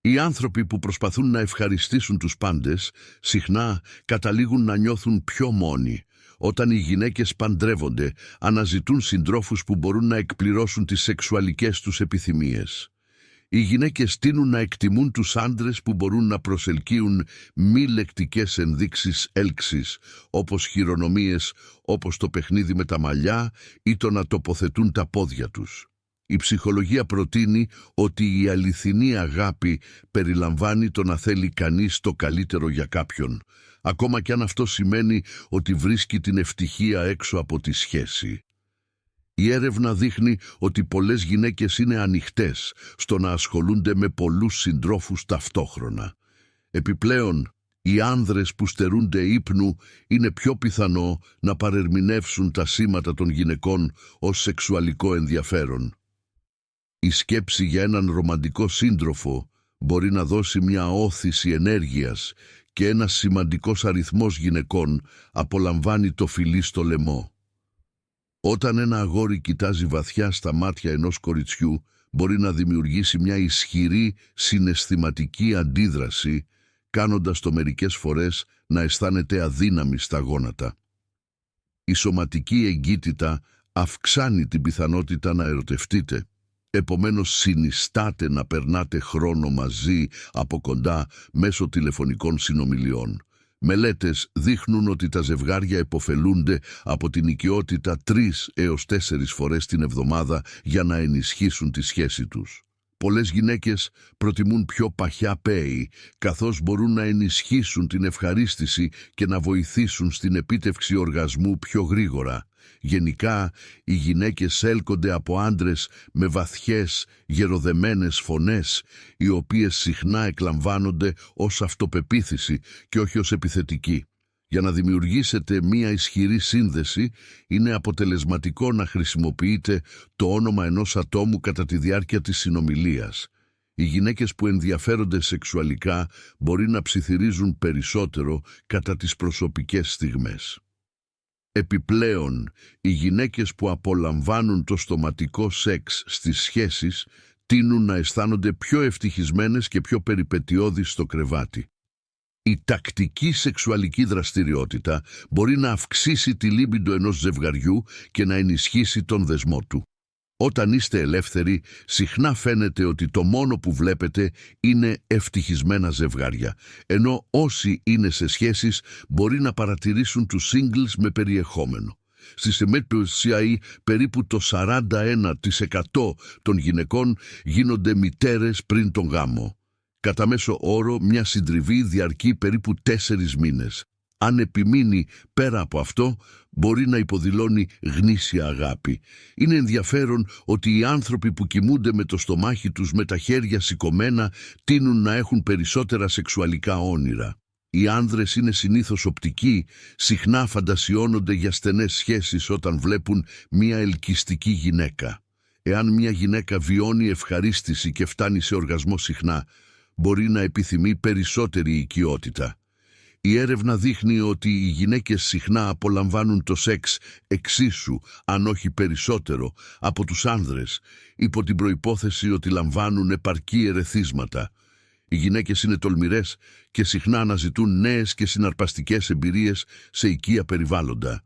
Οι άνθρωποι που προσπαθούν να ευχαριστήσουν τους πάντες, συχνά καταλήγουν να νιώθουν πιο μόνοι. Όταν οι γυναίκες παντρεύονται, αναζητούν συντρόφους που μπορούν να εκπληρώσουν τις σεξουαλικές τους επιθυμίες. Οι γυναίκες τείνουν να εκτιμούν τους άντρες που μπορούν να προσελκύουν μη λεκτικές ενδείξεις έλξης, όπως χειρονομίες, όπως το παιχνίδι με τα μαλλιά ή το να τοποθετούν τα πόδια τους. Η ψυχολογία προτείνει ότι η αληθινή αγάπη περιλαμβάνει το να θέλει κανείς το καλύτερο για κάποιον, ακόμα κι αν αυτό σημαίνει ότι βρίσκει την ευτυχία έξω από τη σχέση. Η έρευνα δείχνει ότι πολλές γυναίκες είναι ανοιχτές στο να ασχολούνται με πολλούς συντρόφους ταυτόχρονα. Επιπλέον, οι άνδρες που στερούνται ύπνου είναι πιο πιθανό να παρερμηνεύσουν τα σήματα των γυναικών ως σεξουαλικό ενδιαφέρον. Η σκέψη για έναν ρομαντικό σύντροφο μπορεί να δώσει μια όθηση ενέργειας και ένας σημαντικός αριθμός γυναικών απολαμβάνει το φιλί στο λαιμό. Όταν ένα αγόρι κοιτάζει βαθιά στα μάτια ενός κοριτσιού, μπορεί να δημιουργήσει μια ισχυρή συναισθηματική αντίδραση, κάνοντας το μερικές φορές να αισθάνεται αδύναμη στα γόνατα. Η σωματική εγκύτητα αυξάνει την πιθανότητα να ερωτευτείτε. Επομένως συνιστάτε να περνάτε χρόνο μαζί από κοντά μέσω τηλεφωνικών συνομιλιών. Μελέτες δείχνουν ότι τα ζευγάρια επωφελούνται από την οικειότητα 3 έως 4 φορές την εβδομάδα για να ενισχύσουν τη σχέση τους. Πολλές γυναίκες προτιμούν πιο παχιά πέη, καθώς μπορούν να ενισχύσουν την ευχαρίστηση και να βοηθήσουν στην επίτευξη οργασμού πιο γρήγορα. Γενικά, οι γυναίκες έλκονται από άντρες με βαθιές, γεροδεμένες φωνές, οι οποίες συχνά εκλαμβάνονται ως αυτοπεποίθηση και όχι ως επιθετική. Για να δημιουργήσετε μία ισχυρή σύνδεση, είναι αποτελεσματικό να χρησιμοποιείτε το όνομα ενός ατόμου κατά τη διάρκεια της συνομιλίας. Οι γυναίκες που ενδιαφέρονται σεξουαλικά μπορεί να ψιθυρίζουν περισσότερο κατά τις προσωπικές στιγμές. Επιπλέον, οι γυναίκες που απολαμβάνουν το στοματικό σεξ στις σχέσεις τείνουν να αισθάνονται πιο ευτυχισμένες και πιο περιπετειώδεις στο κρεβάτι. Η τακτική σεξουαλική δραστηριότητα μπορεί να αυξήσει τη λίμπιντο ενός ζευγαριού και να ενισχύσει τον δεσμό του. Όταν είστε ελεύθεροι, συχνά φαίνεται ότι το μόνο που βλέπετε είναι ευτυχισμένα ζευγάρια, ενώ όσοι είναι σε σχέσεις μπορεί να παρατηρήσουν τους singles με περιεχόμενο. Στη ΣΕΜΕΤ περίπου το 41% των γυναικών γίνονται μητέρες πριν τον γάμο. Κατά μέσο όρο, μια συντριβή διαρκεί περίπου 4 μήνες. Αν επιμείνει πέρα από αυτό, μπορεί να υποδηλώνει γνήσια αγάπη. Είναι ενδιαφέρον ότι οι άνθρωποι που κοιμούνται με το στομάχι τους με τα χέρια σηκωμένα τείνουν να έχουν περισσότερα σεξουαλικά όνειρα. Οι άνδρες είναι συνήθως οπτικοί, συχνά φαντασιώνονται για στενές σχέσεις όταν βλέπουν μια ελκυστική γυναίκα. Εάν μια γυναίκα βιώνει ευχαρίστηση και φτάνει σε οργασμό συχνά, μπορεί να επιθυμεί περισσότερη οικειότητα. Η έρευνα δείχνει ότι οι γυναίκες συχνά απολαμβάνουν το σεξ εξίσου, αν όχι περισσότερο, από τους άνδρες, υπό την προϋπόθεση ότι λαμβάνουν επαρκή ερεθίσματα. Οι γυναίκες είναι τολμηρές και συχνά αναζητούν νέες και συναρπαστικές εμπειρίες σε οικεία περιβάλλοντα.